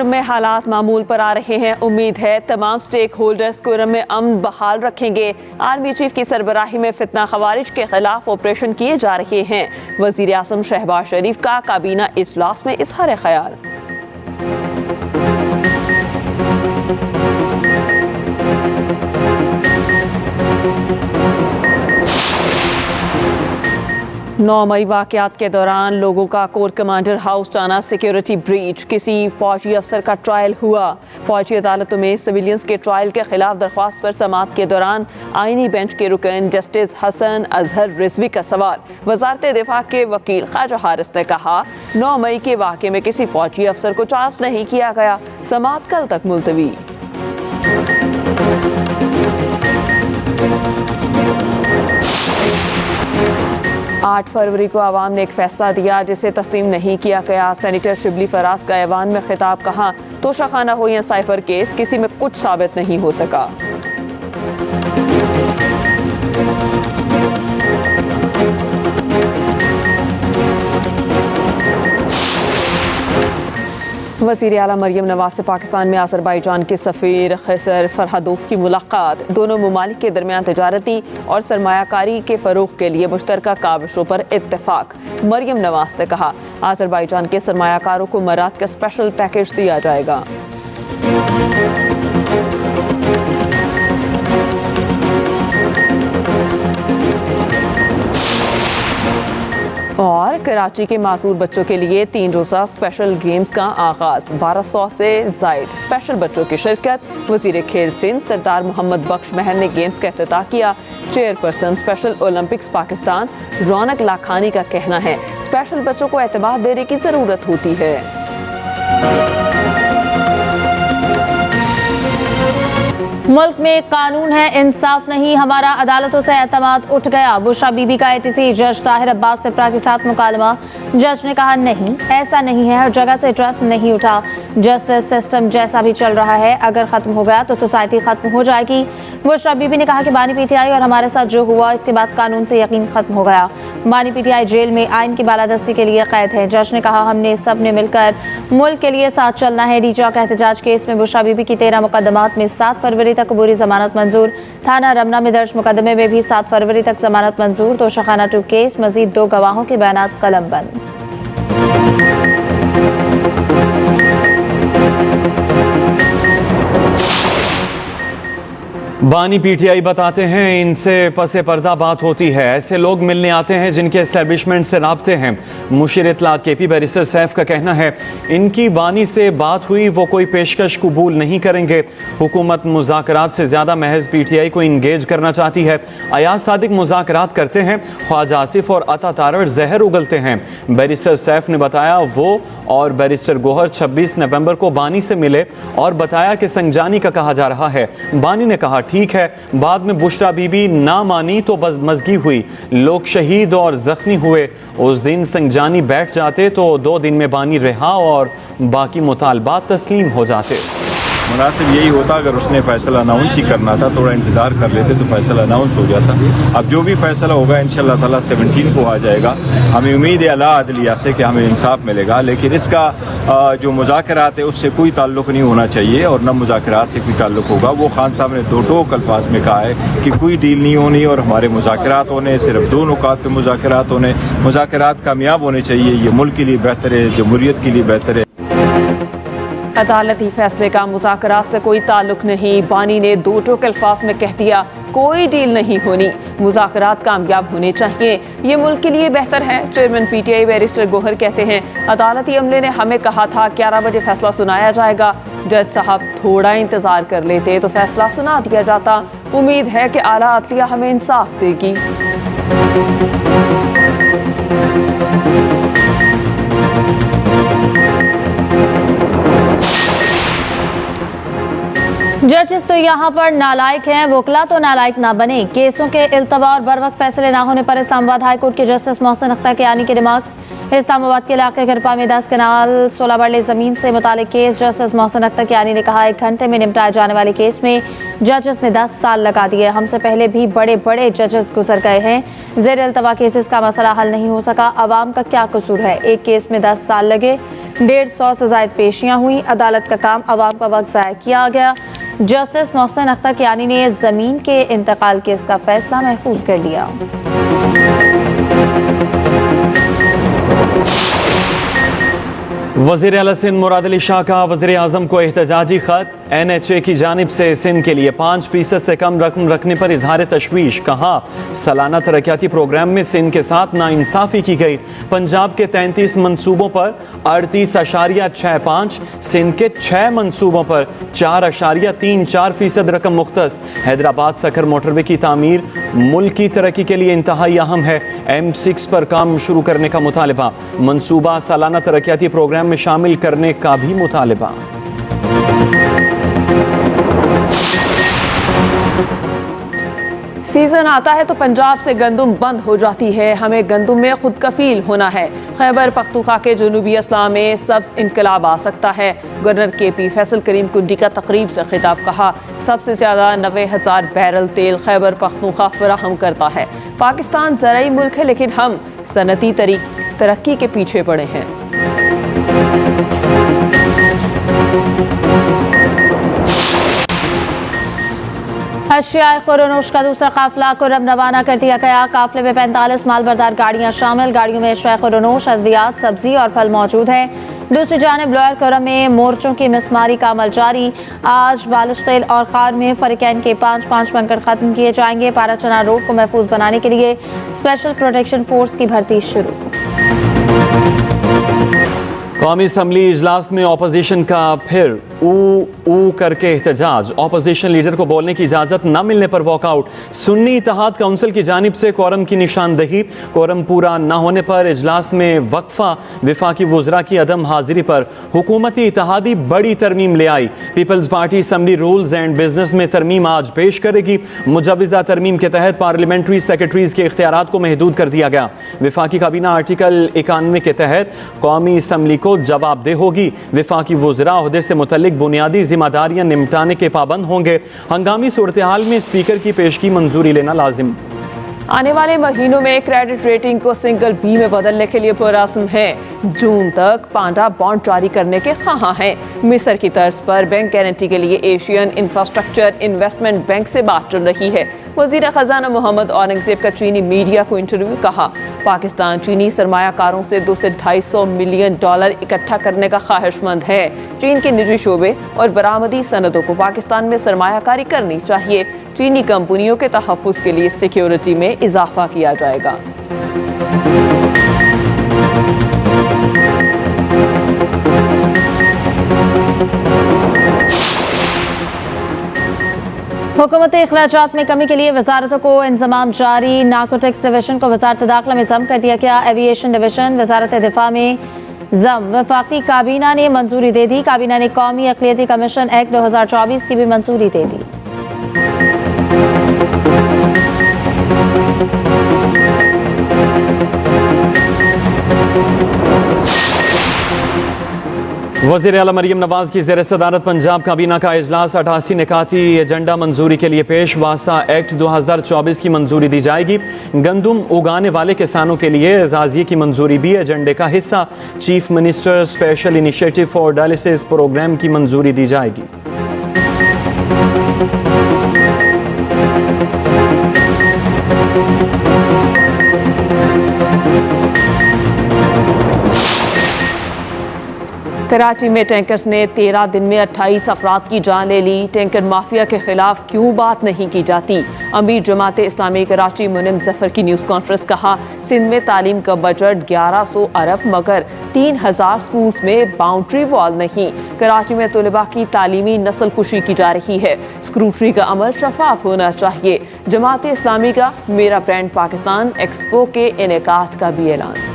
कुरम में हालात मामूल पर आ रहे हैं। उम्मीद है तमाम स्टेक होल्डर्स कुरम में अमन बहाल रखेंगे। आर्मी चीफ की सरबराही में फितना खवारिज के खिलाफ ऑपरेशन किए जा रहे हैं। वजीर आज़म शहबाज शरीफ का काबीना इजलास में इजहार ख्याल। नौ मई वाक़यात के दौरान लोगों का कोर कमांडर हाउस जाना, सिक्योरिटी ब्रीच, किसी फौजी अफसर का ट्रायल हुआ। फौजी अदालतों में सिविलियंस के ट्रायल के खिलाफ दरख्वास्त पर समाअत के दौरान आईनी बेंच के रुकन जस्टिस हसन अजहर रिजवी का सवाल। वजारत दिफा के वकील ख्वाजा हारिस ने कहा, 9 मई के वाक़े में किसी फौजी अफसर को चार्ज नहीं किया गया। समाअत कल तक मुलतवी। 8 फरवरी को आवाम ने एक फैसला दिया जिसे तस्लीम नहीं किया गया। सेनेटर शिबली फराज का ऐवान में खिताब, कहा तोशाखाना हो या साइफर केस, किसी में कुछ साबित नहीं हो सका। वज़ीर आला मरियम नवाज से पाकिस्तान में अज़रबैजान के सफ़ीर खैसर फरहादोफ की मुलाकात। दोनों ममालिक के दरमियान तजारती और सरमायाकारी के फ़रोग़ के लिए मुश्तरका काविशों पर इत्तेफाक। मरियम नवाज ने कहा, अज़रबैजान के सरमायाकारों को मराद का स्पेशल पैकेज दिया जाएगा। और कराची के मासूर बच्चों के लिए 3 रोज़ा स्पेशल गेम्स का आगाज। 1200 से ज़ायद स्पेशल बच्चों की शिरकत। वज़ीर खेल सिंध सरदार मोहम्मद बख्श महर ने गेम्स का इफ्तिताह किया। चेयरपर्सन स्पेशल ओलंपिक्स पाकिस्तान रौनक लाखानी का कहना है, स्पेशल बच्चों को एतमाद देने की ज़रूरत होती है। मुल्क में कानून है, इंसाफ नहीं, हमारा अदालतों से एतमाद उठ गया। बुशरा बीबी का ATC जज ताहिर अब्बास सिप्रा के साथ मुकालमा। जज ने कहा, नहीं ऐसा नहीं है, हर जगह से ट्रस्ट नहीं उठा। जस्टिस सिस्टम जैसा भी चल रहा है, अगर ख़त्म हो गया तो सोसाइटी ख़त्म हो जाएगी। बुशरा बीबी ने कहा कि बानी PTI और हमारे साथ जो हुआ इसके बाद कानून से यकीन ख़त्म हो गया। बानी PTI जेल में आइन की बालादस्ती के लिए कैद है। जज ने कहा, हमने सब ने मिलकर मुल्क के लिए साथ चलना है। डीजा का एहतजाज केस में बुशरा बीबी की 13 मुकदमात में 7 फरवरी तक अबूरी जमानत मंजूर। थाना रमना में दर्ज मुकदमे में भी 7 फरवरी तक जमानत मंजूर। तोशाखाना 2 केस, मजीद 2 गवाहों के बयानात कलमबंद। बानी PTI बताते हैं, इनसे पसे पर्दा बात होती है। ऐसे लोग मिलने आते हैं जिनके एस्टेब्लिशमेंट से राब्ते हैं। मुशीर इत्तलात KP बैरिस्टर सैफ का कहना है, इनकी बानी से बात हुई, वो कोई पेशकश कबूल नहीं करेंगे। हुकूमत मुज़ाकरात से ज़्यादा महज PTI को इंगेज करना चाहती है। अयाज सादिक मुज़ाकरात करते हैं, ख्वाजा आसिफ और अता तारड़ जहर उगलते हैं। बैरिस्टर सैफ ने बताया, वो और बैरिस्टर गोहर 26 नवंबर को बानी से मिले और बताया कि संगजानी का कहा जा रहा है। बानी ने कहा, ठीक है। बाद में बुशरा बीबी ना मानी तो बदमज़गी हुई, लोग शहीद और जख्मी हुए। उस दिन संगजानी बैठ जाते तो 2 दिन में बानी रिहा और बाकी मुतालबात तस्लीम हो जाते। मुनासिब यही होता, अगर उसने फैसला अनाउंस ही करना था, थोड़ा इंतज़ार कर लेते तो फैसला अनाउंस हो जाता। अब जो भी फैसला होगा इंशाअल्लाह ताला 17 को आ जाएगा। हमें उम्मीद है अला अदलिया से कि हमें इंसाफ मिलेगा, लेकिन इसका जो मुज़ाकरात है उससे कोई ताल्लुक़ नहीं होना चाहिए और न मुज़ाकरात से कोई ताल्लुक़ होगा। वो खान साहब ने 2 टोक अल्फाज में कहा है कि कोई डील नहीं होनी और हमारे मुज़ाकरात होने, सिर्फ 2 नुकात पे मुज़ाकरात होने। मुज़ाकरात कामयाब होने चाहिए, ये मुल्क के लिए बेहतर है, जमहूरियत के लिए बेहतर है। अदालती फैसले का मुज़ाकरात से कोई ताल्लुक नहीं। बानी ने 2 टोक अल्फाज में कह दिया, कोई डील नहीं होनी, मुज़ाकरात कामयाब होने चाहिए, ये मुल्क के लिए बेहतर है। चेयरमैन PTI बैरिस्टर गोहर कहते हैं, अदालती अमले ने हमें कहा था 11 बजे फैसला सुनाया जाएगा। जज साहब थोड़ा इंतज़ार कर लेते तो फैसला सुना दिया जाता। उम्मीद है कि आला अदलिया हमें इंसाफ देगी। जजेस तो यहाँ पर नालायक हैं, वकला तो नालायक ना बने। केसों के इल्तवा और बर वक्त फैसले ना होने पर इस्लामाबाद हाई कोर्ट के जस्टिस मोहसिन अख्तर कियानी के रिमार्क्स। इस्लामाबाद के इलाके घरपा में 10 कनाल 16 बरले ज़मीन से मुतालिक केस। जस्टिस मोहसिन अख्तर कियानी ने कहा, 1 घंटे में निपटाए जाने वाले केस में जजेस ने 10 साल लगा दिए। हमसे पहले भी बड़े बड़े जजेस गुजर गए हैं, ज़ेर इल्तवा केसेस का मसला हल नहीं हो सका। अवाम का क्या कसूर है, एक केस में 10 साल लगे। 150 से ज्यादा पेशियां हुई। अदालत का काम अवाम का वक्त ज़ाया किया गया। जस्टिस मोहसिन अख्तर कियानी ने ज़मीन के इंतकाल केस का फैसला महफूज कर लिया। वज़ीर आला सिंध मुराद अली शाह का वज़ीर आज़म को एहतजाजी ख़त। NHA की जानिब से सिंध के लिए 5% से कम रकम रखने पर इजहार तशवीश। कहा सालाना तरक्याती प्रोग्राम में सिंध के साथ नाइंसाफ़ी की गई। पंजाब के 33 मनसूबों पर 38.65, सिंध के 6 मनसूबों पर 4.34% रकम मुख्तस। हैदराबाद सखर मोटरवे की तामीर मुल्क की तरक्की के लिए इंतहाई अहम है। M6 पर काम शुरू करने का मुतालबा। मनसूबा सालाना तरक्याती प्रोग्राम में शामिल करने का भी मुतालबा। सीजन आता है तो पंजाब से गंदुम बंद हो जाती है। हमें गंदुम में खुद कफील होना है। खैबर पख्तूनख्वा के जनूबी अजला में सब्ज इनकलाब आ सकता है। गवर्नर KP फैसल करीम कुंडी का तकरीब से खिताब। कहा सबसे ज़्यादा 90,000 बैरल तेल खैबर पख्तूनख्वा फराहम करता है। पाकिस्तान ज़राई मुल्क है लेकिन हम सनती तरक्की के पीछे पड़े हैं। अशियाए खुर्रनोश का दूसरा काफिला कुर्रम रवाना कर दिया गया। काफिले में 45 मालबरदार गाड़ियां शामिल। गाड़ियों में अशियाए खुर्रनोश, अद्वियात, सब्जी और फल मौजूद है। दूसरी जानिब लोअर कुर्रम में मोर्चों की मिसमारी का अमल जारी। आज बालिशखेल और खार में फरीकैन के 5-5 बनकर खत्म किए जाएंगे। पाराचना रोड को महफूज बनाने के लिए स्पेशल प्रोटेक्शन फोर्स की भर्ती शुरू। कौमी असम्बली इजलास में अपोजिशन का फिर ऊ करके एहतजाज। अपोजिशन लीडर को बोलने की इजाज़त न मिलने पर वॉकआउट। सुन्नी इत्तेहाद काउंसिल की जानिब से कोरम की निशानदही। कोरम पूरा न होने पर इजलास में वक्फा। वफाकी वुज़रा की अदम हाजिरी पर हुकूमती इत्तेहादी बड़ी तरमीम ले आई। People's Party assembly rules and business में तरमीम आज पेश करेगी। मुजव्विज़ा तरमीम के तहत पार्लियामेंट्री सेक्रेटरीज के इख्तियारात को महदूद कर दिया गया। वफाकी काबीना आर्टिकल 91 के तहत कौमी असम्बली को जवाबदेह होगी। वफाकी वुज़रा ओहदे से मुतल्लिक बुनियादी जिम्मेदारियां निपटाने के पाबंद होंगे। हंगामी सूरत हाल में स्पीकर की पेशगी मंजूरी लेना लाजिम। आने वाले महीनों में क्रेडिट रेटिंग को सिंगल B में बदलने के लिए पुरअज़्म है। जून तक पांडा बॉन्ड जारी करने के ख्वाहां हैं। मिस्र की तर्ज पर बैंक गारंटी के लिए एशियन इंफ्रास्ट्रक्चर इन्वेस्टमेंट बैंक से बात चल रही है। वज़ीर ख़जाना मोहम्मद औरंगज़ेब का चीनी मीडिया को इंटरव्यू। कहा पाकिस्तान चीनी सरमायाकारों से $200 से $250 मिलियन इकट्ठा करने का ख्वाहिशमंद है। चीन के निजी शोबे और बरामदी सनदों को पाकिस्तान में सरमायाकारी करनी चाहिए। चीनी कंपनियों के तहफ़्फ़ुज़ के लिए सिक्योरिटी में इजाफा किया जाएगा। हुकूमती अखराजात में कमी के लिए वजारतों को इंतजाम जारी। नार्कोटिक्स डिवीजन को वजारत दाखिला में जम कर दिया गया। एविएशन डिवीजन वजारत दिफा में जम। वफाकी काबीना ने मंजूरी दे दी। काबीना ने कौमी अक़लियती कमीशन एक्ट 2024 की भी मंजूरी दे दी। वज़ीर आला मरियम नवाज की ज़ेर सदारत पंजाब काबीना का इजलास। 88 निकाती एजेंडा मंजूरी के लिए पेश। वास्ता एक्ट 2024 की मंजूरी दी जाएगी। गंदुम उगाने वाले किसानों के लिए एजाज़िये की मंजूरी भी एजेंडे का हिस्सा। Chief minister special initiative for dialysis programme की मंजूरी दी जाएगी। कराची में टैंकर्स ने 13 दिन में 28 अफराद की जान ले ली। टैंकर माफिया के खिलाफ क्यों बात नहीं की जाती? अमीर जमात इस्लामी कराची मुनिम जफर की न्यूज़ कॉन्फ्रेंस। कहा सिंध में तालीम का बजट 1100 अरब मगर 3000 स्कूल्स में बाउंड्री वॉल नहीं। कराची में तलबा की तालीमी नस्ल कुशी की जा रही है। स्क्रूटनी का अमल शफाफ होना चाहिए। जमात इस्लामी का मेरा ब्रांड पाकिस्तान एक्सपो के इनेकात का भी ऐलान।